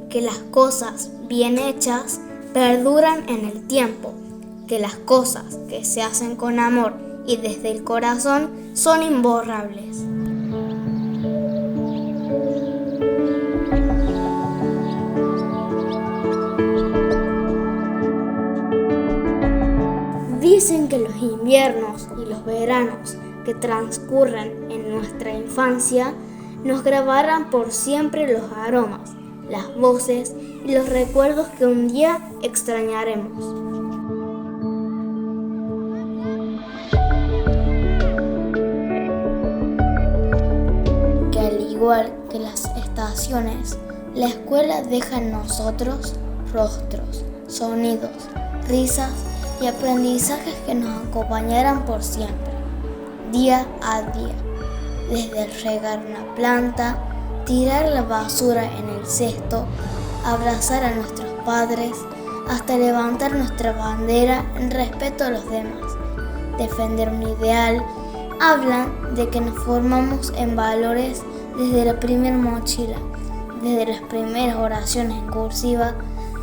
que las cosas bien hechas perduran en el tiempo, que las cosas que se hacen con amor y desde el corazón son imborrables. Dicen que los inviernos y los veranos que transcurren en nuestra infancia nos grabarán por siempre los aromas, las voces y los recuerdos que un día extrañaremos. Que al igual que las estaciones, la escuela deja en nosotros rostros, sonidos, risas y aprendizajes que nos acompañarán por siempre, día a día. Desde el regar una planta, tirar la basura en el cesto, abrazar a nuestros padres, hasta levantar nuestra bandera en respeto a los demás, defender un ideal, hablan de que nos formamos en valores desde la primera mochila, desde las primeras oraciones en cursiva,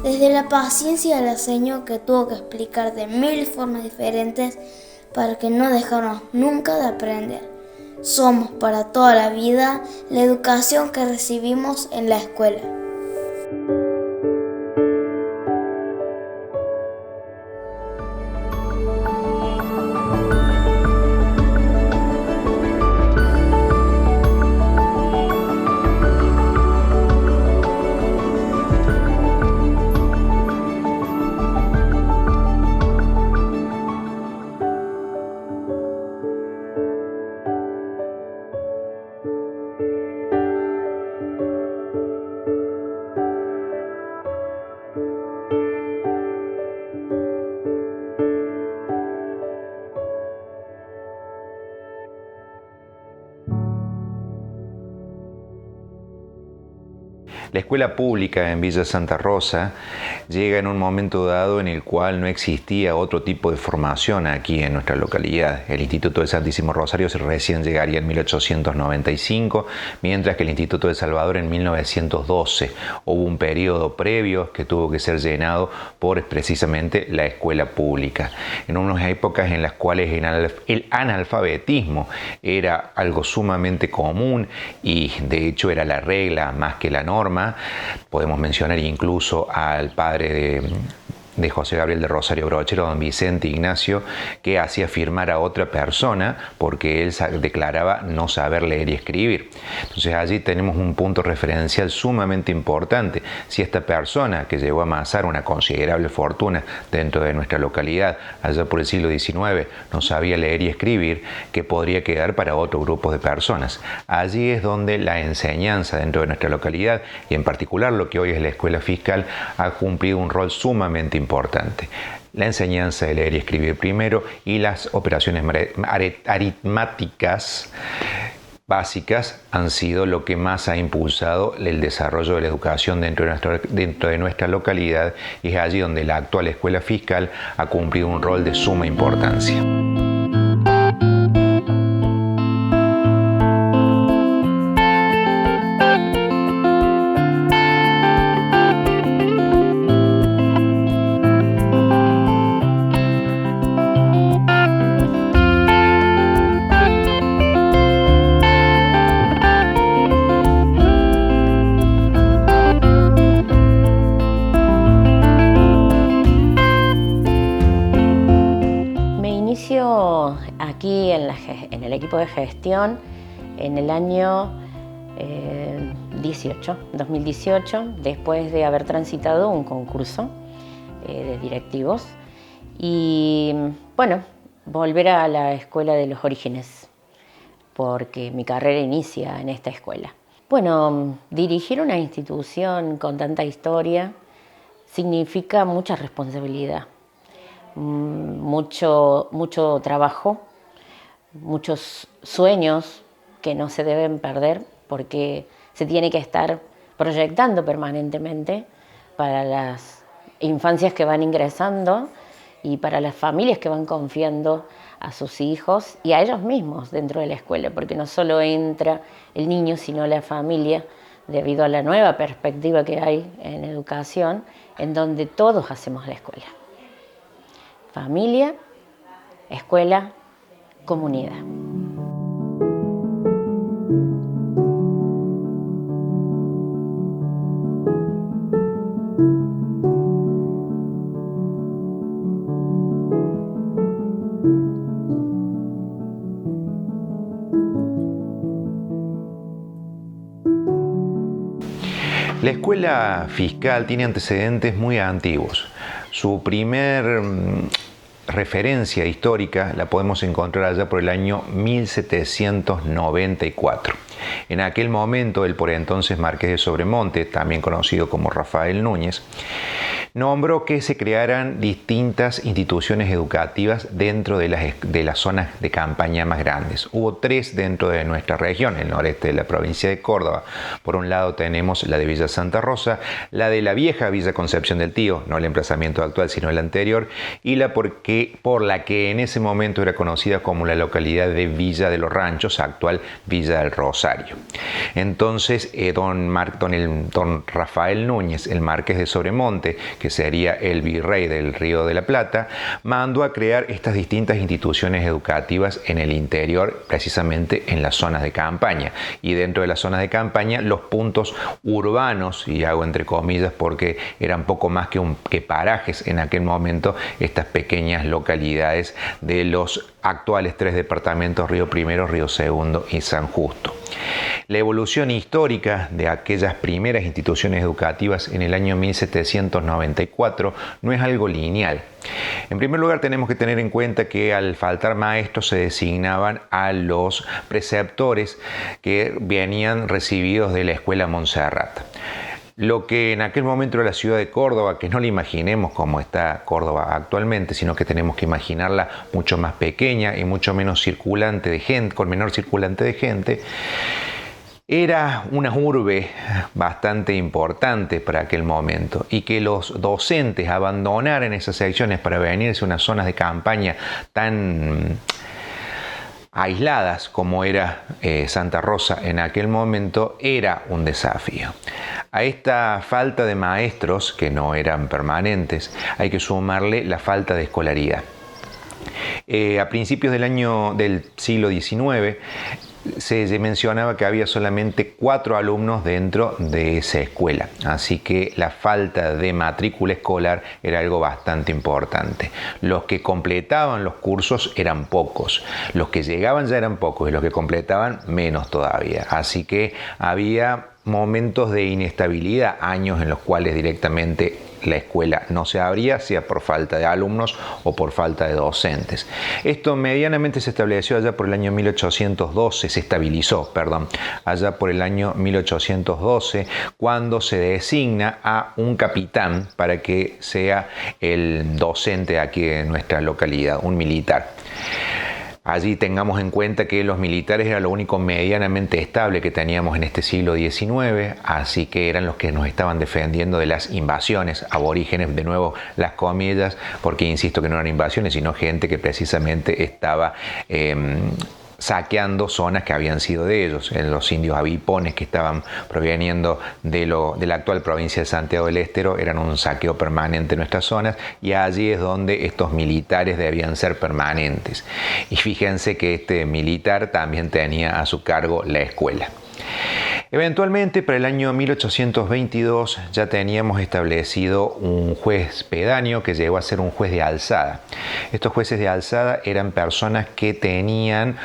desde la paciencia de la señora que tuvo que explicar de 1000 formas diferentes para que no dejáramos nunca de aprender. Somos para toda la vida la educación que recibimos en la escuela. La escuela pública en Villa Santa Rosa llega en un momento dado en el cual no existía otro tipo de formación aquí en nuestra localidad. El Instituto del Santísimo Rosario recién llegaría en 1895, mientras que el Instituto de Salvador en 1912. Hubo un periodo previo que tuvo que ser llenado por precisamente la escuela pública. En unas épocas en las cuales el analfabetismo era algo sumamente común y de hecho era la regla más que la norma. Podemos mencionar incluso al padre de José Gabriel de Rosario Brochero, don Vicente Ignacio, que hacía firmar a otra persona porque él declaraba no saber leer y escribir. Entonces allí tenemos un punto referencial sumamente importante. Si esta persona que llegó a amasar una considerable fortuna dentro de nuestra localidad allá por el siglo XIX no sabía leer y escribir, ¿qué podría quedar para otro grupo de personas? Allí es donde la enseñanza dentro de nuestra localidad y en particular lo que hoy es la escuela fiscal ha cumplido un rol sumamente importante. La enseñanza de leer y escribir primero y las operaciones aritmáticas básicas han sido lo que más ha impulsado el desarrollo de la educación dentro de nuestra localidad y es allí donde la actual escuela fiscal ha cumplido un rol de suma importancia. Aquí en el equipo de gestión en el año 2018, después de haber transitado un concurso de directivos y bueno, volver a la escuela de los orígenes, porque mi carrera inicia en esta escuela. Bueno, dirigir una institución con tanta historia significa mucha responsabilidad. Mucho trabajo, muchos sueños que no se deben perder porque se tiene que estar proyectando permanentemente para las infancias que van ingresando y para las familias que van confiando a sus hijos y a ellos mismos dentro de la escuela, porque no solo entra el niño, sino la familia debido a la nueva perspectiva que hay en educación, en donde todos hacemos la escuela. Familia, escuela, comunidad. La escuela fiscal tiene antecedentes muy antiguos. Su primer referencia histórica la podemos encontrar allá por el año 1794. En aquel momento, el por entonces Marqués de Sobremonte, también conocido como Rafael Núñez, nombró que se crearan distintas instituciones educativas dentro de las zonas de campaña más grandes. Hubo 3 dentro de nuestra región, el noreste de la provincia de Córdoba. Por un lado tenemos la de Villa Santa Rosa, la de la vieja Villa Concepción del Tío, no el emplazamiento actual sino el anterior, y por la que en ese momento era conocida como la localidad de Villa de los Ranchos, actual Villa del Rosario. Entonces don Rafael Núñez, el Marqués de Sobremonte, que sería el virrey del Río de la Plata, mandó a crear estas distintas instituciones educativas en el interior, precisamente en las zonas de campaña. Y dentro de las zonas de campaña, los puntos urbanos, y hago entre comillas porque eran poco más que parajes en aquel momento, estas pequeñas localidades de los actuales 3 departamentos, Río Primero, Río Segundo y San Justo. La evolución histórica de aquellas primeras instituciones educativas en el año 1794 no es algo lineal. En primer lugar, tenemos que tener en cuenta que al faltar maestros se designaban a los preceptores que venían recibidos de la Escuela Montserrat. Lo que en aquel momento era la ciudad de Córdoba, que no la imaginemos como está Córdoba actualmente, sino que tenemos que imaginarla mucho más pequeña y mucho menos circulante de gente, con menor circulante de gente, era una urbe bastante importante para aquel momento, y que los docentes abandonaran esas secciones para venirse a unas zonas de campaña tan aisladas como era Santa Rosa en aquel momento era un desafío. A esta falta de maestros, que no eran permanentes, hay que sumarle la falta de escolaridad. A principios del siglo XIX se mencionaba que había solamente 4 alumnos dentro de esa escuela, así que la falta de matrícula escolar era algo bastante importante. Los que completaban los cursos eran pocos, los que llegaban ya eran pocos y los que completaban menos todavía, así que había momentos de inestabilidad, años en los cuales directamente la escuela no se abría, sea por falta de alumnos o por falta de docentes. Esto medianamente se estableció allá por el año 1812, se estabilizó, allá por el año 1812, cuando se designa a un capitán para que sea el docente aquí en nuestra localidad, un militar. Allí tengamos en cuenta que los militares era lo único medianamente estable que teníamos en este siglo XIX, así que eran los que nos estaban defendiendo de las invasiones aborígenes, de nuevo las comillas, porque insisto que no eran invasiones, sino gente que precisamente estaba saqueando zonas que habían sido de ellos, en los indios avipones que estaban proveniendo de la actual provincia de Santiago del Estero, eran un saqueo permanente en nuestras zonas, y allí es donde estos militares debían ser permanentes. Y fíjense que este militar también tenía a su cargo la escuela. Eventualmente, para el año 1822 ya teníamos establecido un juez pedáneo que llegó a ser un juez de alzada. Estos jueces de alzada eran personas que tenían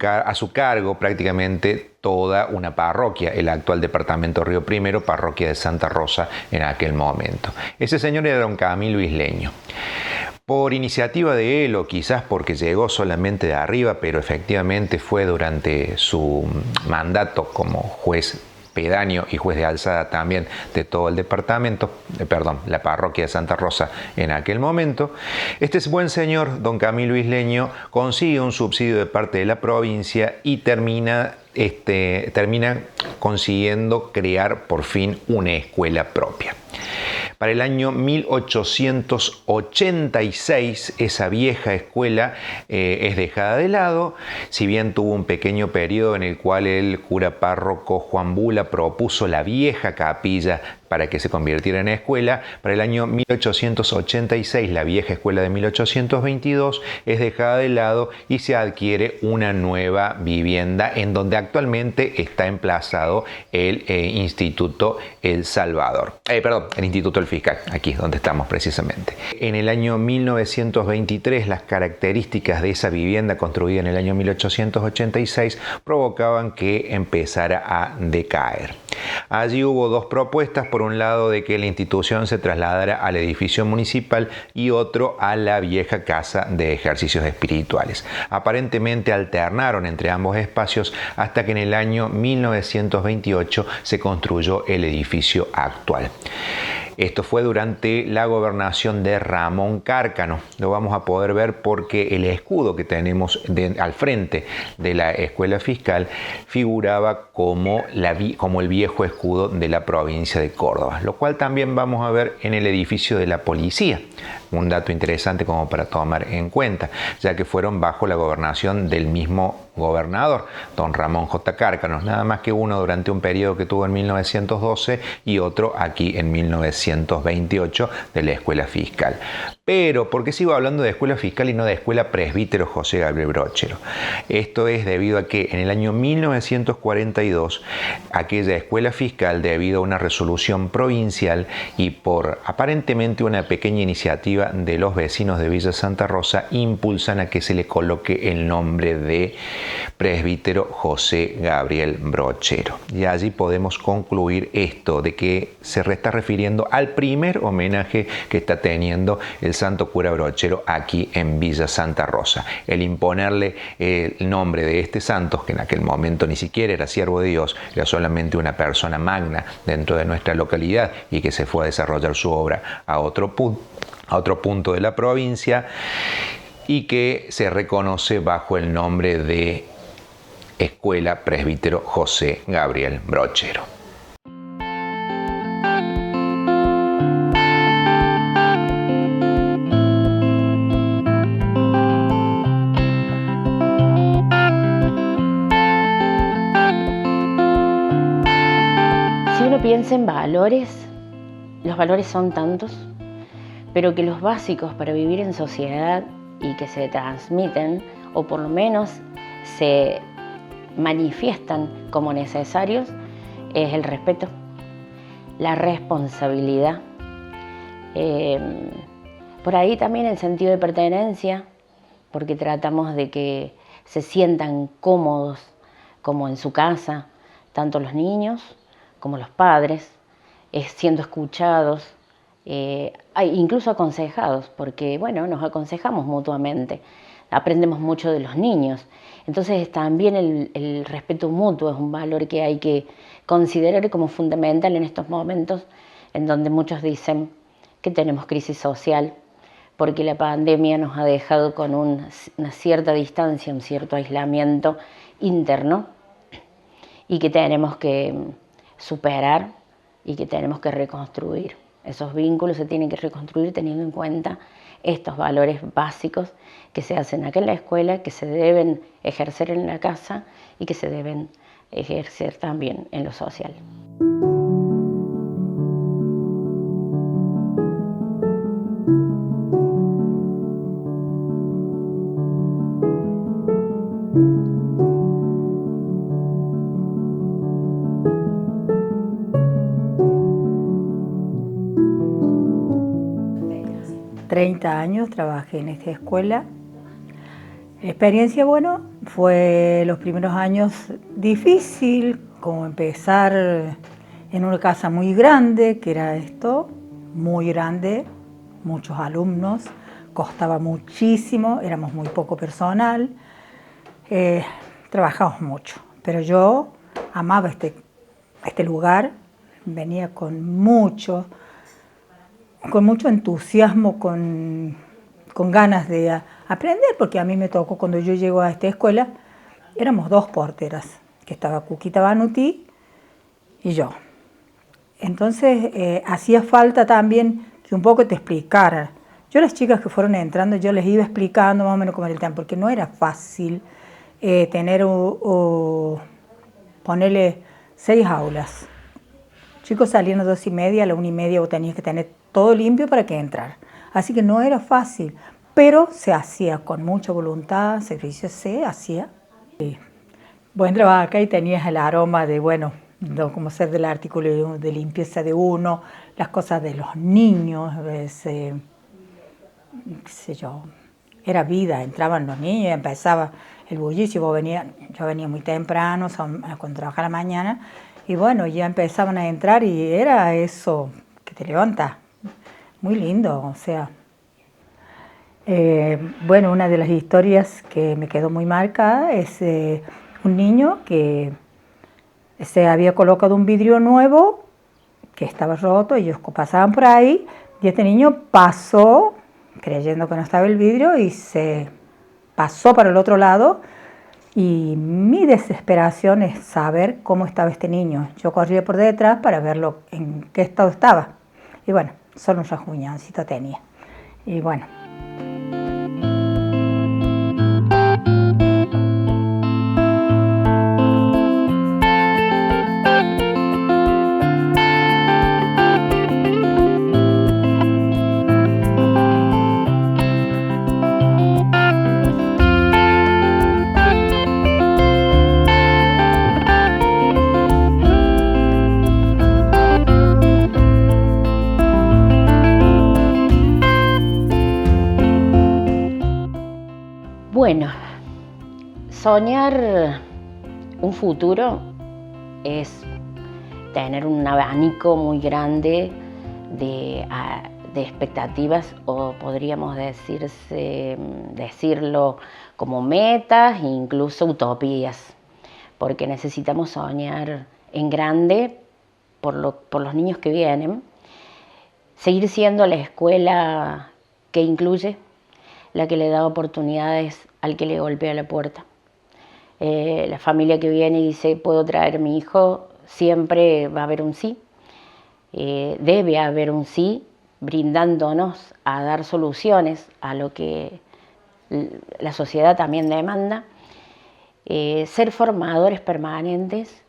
a su cargo prácticamente toda una parroquia, el actual departamento Río Primero, parroquia de Santa Rosa en aquel momento. Ese señor era don Camilo Isleño. Por iniciativa de él, o quizás porque llegó solamente de arriba, pero efectivamente fue durante su mandato como juez pedáneo y juez de alzada también de todo el departamento, la parroquia de Santa Rosa en aquel momento. Este buen señor, don Camilo Isleño, consigue un subsidio de parte de la provincia y termina consiguiendo crear por fin una escuela propia. Para el año 1886 esa vieja escuela es dejada de lado, si bien tuvo un pequeño periodo en el cual el cura párroco Juan Bula propuso la vieja capilla para que se convirtiera en escuela. Para el año 1886 la vieja escuela de 1822 es dejada de lado y se adquiere una nueva vivienda en donde actualmente está emplazado el Instituto El Salvador. El Instituto El Fiscal, aquí es donde estamos precisamente. En el año 1923 las características de esa vivienda construida en el año 1886 provocaban que empezara a decaer. Allí hubo dos propuestas, por un lado de que la institución se trasladara al edificio municipal y otro a la vieja casa de ejercicios espirituales. Aparentemente alternaron entre ambos espacios hasta que en el año 1928 se construyó el edificio actual. Esto fue durante la gobernación de Ramón Cárcano. Lo vamos a poder ver porque el escudo que tenemos al frente de la escuela fiscal figuraba como el viejo escudo de la provincia de Córdoba, lo cual también vamos a ver en el edificio de la policía. Un dato interesante como para tomar en cuenta, ya que fueron bajo la gobernación del mismo gobernador, don Ramón J. Cárcano, nada más que uno durante un periodo que tuvo en 1912 y otro aquí en 1928 de la escuela fiscal. Pero, ¿por qué sigo hablando de escuela fiscal y no de escuela presbítero José Gabriel Brochero? Esto es debido a que en el año 1942 aquella escuela fiscal, debido a una resolución provincial y por aparentemente una pequeña iniciativa de los vecinos de Villa Santa Rosa, impulsan a que se le coloque el nombre de presbítero José Gabriel Brochero. Y allí podemos concluir esto, de que se está refiriendo al primer homenaje que está teniendo el santo cura Brochero aquí en Villa Santa Rosa. El imponerle el nombre de este santo, que en aquel momento ni siquiera era siervo de Dios, era solamente una persona magna dentro de nuestra localidad y que se fue a desarrollar su obra a otro punto de la provincia y que se reconoce bajo el nombre de Escuela Presbítero José Gabriel Brochero. Si uno piensa en valores, los valores son tantos, pero que los básicos para vivir en sociedad y que se transmiten, o por lo menos se manifiestan como necesarios, es el respeto, la responsabilidad, por ahí también el sentido de pertenencia, porque tratamos de que se sientan cómodos como en su casa, tanto los niños como los padres, siendo escuchados, incluso aconsejados, porque bueno, nos aconsejamos mutuamente, aprendemos mucho de los niños. Entonces también el respeto mutuo es un valor que hay que considerar como fundamental en estos momentos en donde muchos dicen que tenemos crisis social, porque la pandemia nos ha dejado con una cierta distancia, un cierto aislamiento interno y que tenemos que superar y que tenemos que reconstruir. Esos vínculos se tienen que reconstruir teniendo en cuenta estos valores básicos que se hacen acá en la escuela, que se deben ejercer en la casa y que se deben ejercer también en lo social. Años trabajé en esta escuela. La experiencia, bueno, fue los primeros años difícil, como empezar en una casa muy grande, que era esto, muy grande, muchos alumnos, costaba muchísimo, éramos muy poco personal, trabajamos mucho, pero yo amaba este lugar, venía con mucho entusiasmo, con ganas de aprender, porque a mí me tocó, cuando yo llego a esta escuela, éramos dos porteras, que estaba Cuquita Banuti y yo. Entonces hacía falta también que un poco te explicara. Yo a las chicas que fueron entrando, yo les iba explicando más o menos cómo era el tema, porque no era fácil tener ponerle 6 aulas. Chicos salían a 2:30, a la 1:30 vos tenías que tener todo limpio para que entrar. Así que no era fácil, pero se hacía con mucha voluntad, sacrificio se hacía. Vos entrabas acá y tenías el aroma de, bueno, como ser del artículo de limpieza de uno, las cosas de los niños, qué sé yo, era vida, entraban los niños y empezaba el bullicio. Yo venía muy temprano, cuando trabajaba a la mañana, y bueno, ya empezaban a entrar y era eso que te levanta, muy lindo, o sea. Bueno, una de las historias que me quedó muy marcada es un niño que se había colocado un vidrio nuevo que estaba roto, ellos pasaban por ahí y este niño pasó creyendo que no estaba el vidrio y se pasó para el otro lado, y mi desesperación es saber cómo estaba este niño. Yo corría por detrás para verlo en qué estado estaba y bueno, solo un rasguñancito tenía y bueno. Bueno, soñar un futuro es tener un abanico muy grande de expectativas, o podríamos decirlo como metas e incluso utopías, porque necesitamos soñar en grande por los niños que vienen, seguir siendo la escuela que incluye, la que le da oportunidades al que le golpea la puerta. La familia que viene y dice, puedo traer a mi hijo, siempre va a haber un sí. Debe haber un sí, brindándonos a dar soluciones a lo que la sociedad también demanda. Ser formadores permanentes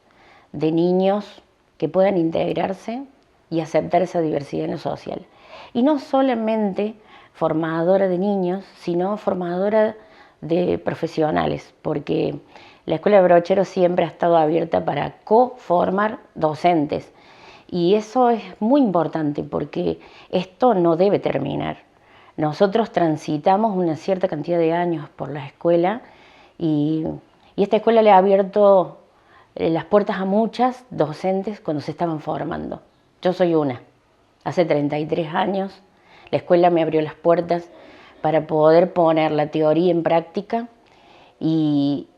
de niños que puedan integrarse y aceptar esa diversidad en lo social. Y no solamente formadora de niños, sino formadora de profesionales, porque la Escuela de Brochero siempre ha estado abierta para co-formar docentes, y eso es muy importante porque esto no debe terminar. Nosotros transitamos una cierta cantidad de años por la escuela y esta escuela le ha abierto las puertas a muchas docentes cuando se estaban formando. Yo soy una. Hace 33 años la escuela me abrió las puertas para poder poner la teoría en práctica, y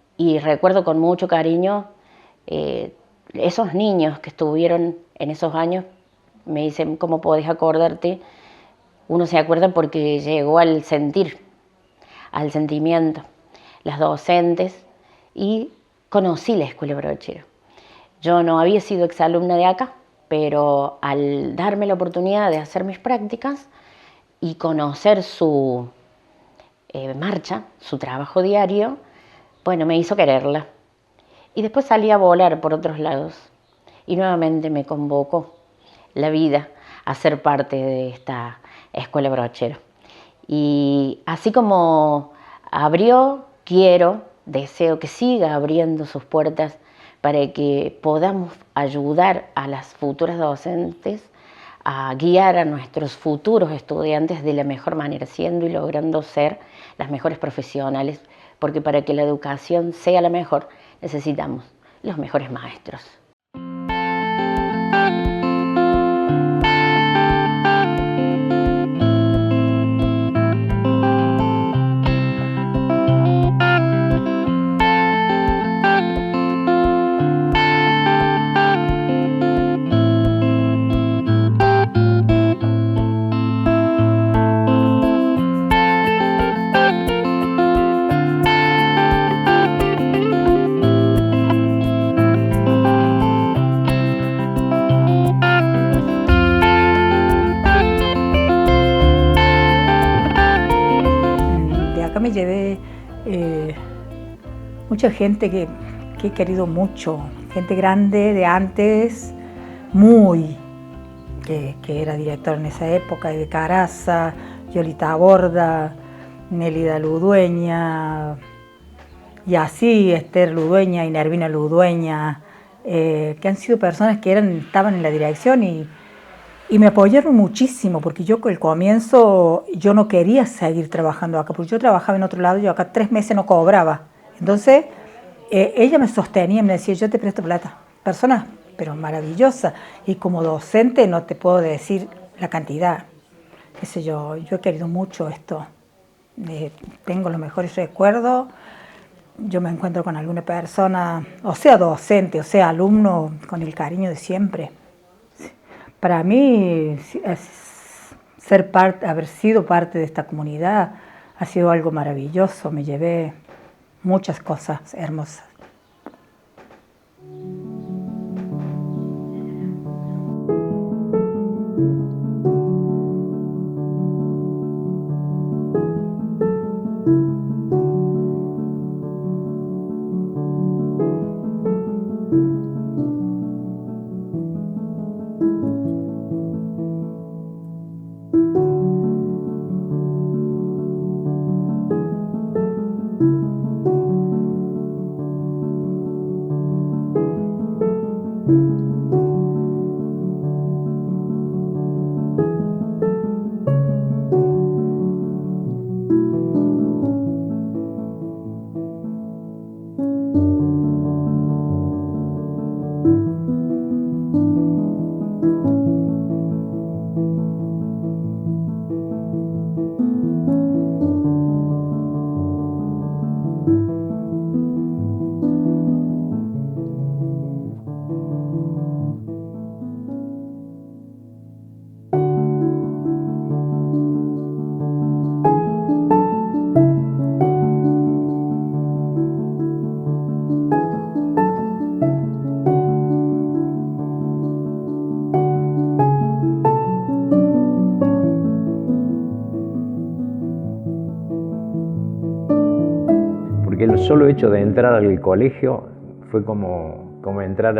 recuerdo con mucho cariño esos niños que estuvieron en esos años. Me dicen, ¿cómo podés acordarte? Uno se acuerda porque llegó al sentir, al sentimiento, las docentes, y conocí la Escuela Brochero. Yo no había sido exalumna de acá, pero al darme la oportunidad de hacer mis prácticas y conocer su marcha, su trabajo diario, bueno, me hizo quererla. Y después salí a volar por otros lados y nuevamente me convocó la vida a ser parte de esta Escuela Brochero. Y así como abrió, deseo que siga abriendo sus puertas para que podamos ayudar a las futuras docentes a guiar a nuestros futuros estudiantes de la mejor manera, siendo y logrando ser las mejores profesionales, porque para que la educación sea la mejor necesitamos los mejores maestros. acá me llevé mucha gente que he querido mucho, gente grande de antes, que era director en esa época, de Caraza, Yolita Borda, Nélida Ludueña, y así Esther Ludueña y Nervina Ludueña, que han sido personas que estaban en la dirección y me apoyaron muchísimo, porque yo al comienzo yo no quería seguir trabajando acá, porque yo trabajaba en otro lado, yo acá 3 meses no cobraba. Entonces ella me sostenía, me decía, yo te presto plata. Persona, pero maravillosa. Y como docente no te puedo decir la cantidad. Qué sé yo he querido mucho esto. Tengo los mejores recuerdos. Yo me encuentro con alguna persona, o sea docente, o sea alumno, con el cariño de siempre. Para mí, haber sido parte de esta comunidad ha sido algo maravilloso. Me llevé muchas cosas hermosas. Porque el solo hecho de entrar al colegio fue como entrar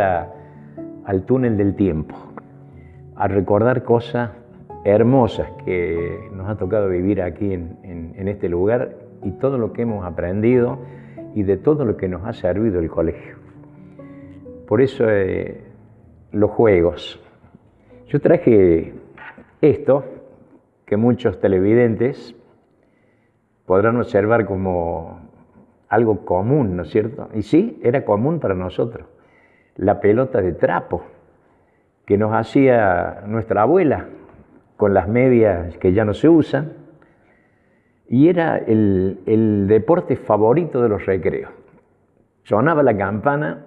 al túnel del tiempo, a recordar cosas hermosas que nos ha tocado vivir aquí en este lugar y todo lo que hemos aprendido y de todo lo que nos ha servido el colegio. Por eso los juegos. Yo traje esto que muchos televidentes podrán observar como algo común, ¿no es cierto? Y sí, era común para nosotros. La pelota de trapo que nos hacía nuestra abuela con las medias que ya no se usan, y era el deporte favorito de los recreos. Sonaba la campana,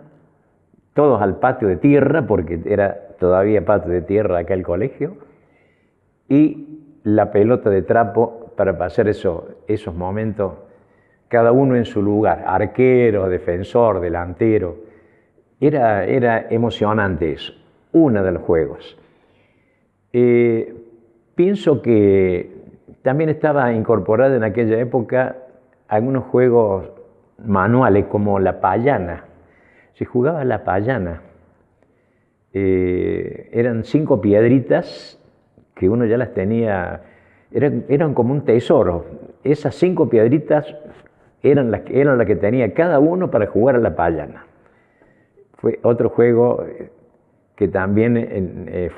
todos al patio de tierra, porque era todavía patio de tierra acá el colegio, y la pelota de trapo para pasar esos momentos, cada uno en su lugar, arquero, defensor, delantero. Era emocionante eso, uno de los juegos. Pienso que también estaba incorporado en aquella época algunos juegos manuales como la payana. Se jugaba la payana. Eran 5 piedritas que uno ya las tenía, eran como un tesoro. Esas 5 piedritas eran las que tenía cada uno para jugar a la payana. Fue otro juego que también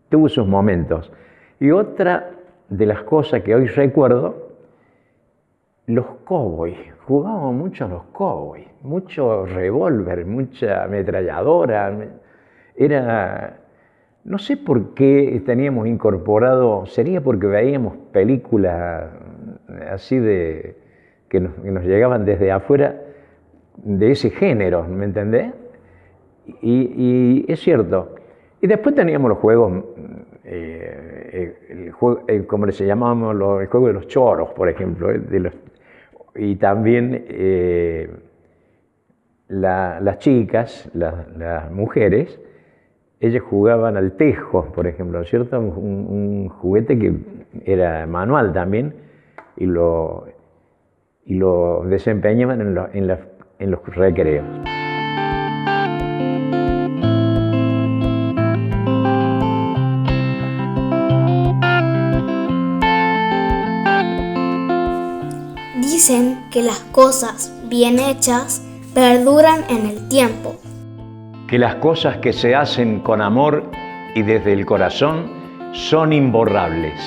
tuvo sus momentos. Y otra de las cosas que hoy recuerdo, los cowboys. Jugábamos mucho a los cowboys, mucho revólver, mucha ametralladora. No sé por qué teníamos incorporado, sería porque veíamos películas así que nos llegaban desde afuera, de ese género, ¿me entendés? Y es cierto. Y después teníamos los juegos, como se llamábamos, el juego de los choros, por ejemplo, y también las chicas, las mujeres, ellas jugaban al tejo, por ejemplo, ¿cierto? Un juguete que era manual también, y lo desempeñaban en los recreos. Dicen que las cosas bien hechas perduran en el tiempo. Que las cosas que se hacen con amor y desde el corazón son imborrables.